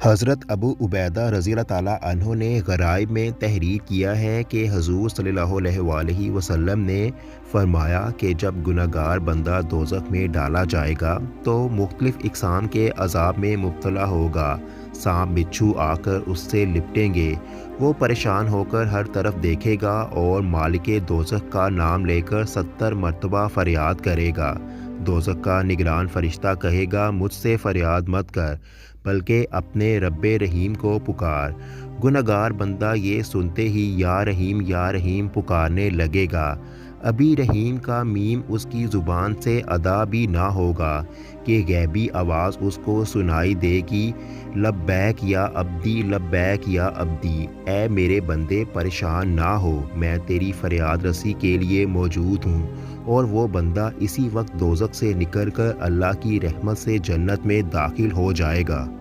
हज़रत अबू उबैदा रज़ी अल्लाह ताला अन्हो ने ग़राइब में तहरीर किया है कि हज़ूर सल्लल्लाहु अलैहि वसल्लम ने फ़रमाया कि जब गुनहगार बंदा दोज़ख में डाला जाएगा तो मुख्तलिफ़ इक़साम के अज़ाब में मुब्तला होगा। सांप बिच्छू आकर उससे लिपटेंगे। वो परेशान होकर हर तरफ देखेगा और मालिके दोज़ख का नाम लेकर 70 मरतबा फ़रियाद करेगा। दोज़ख का निगरान फ़रिश्ता कहेगा, मुझसे फ़रियाद मत कर, बल्कि अपने रब्बे रहीम को पुकार। गुनहगार बंदा ये सुनते ही या रहीम पुकारने लगेगा। अभी रहीम का मीम उसकी ज़ुबान से अदा भी ना होगा कि गैबी आवाज़ उसको सुनाई देगी, लब्बैक या अब्दी। ए मेरे बंदे, परेशान ना हो, मैं तेरी फरियाद रसी के लिए मौजूद हूँ। और वो बंदा इसी वक्त दोज़ख से निकल कर अल्लाह की रहमत से जन्नत में दाखिल हो जाएगा।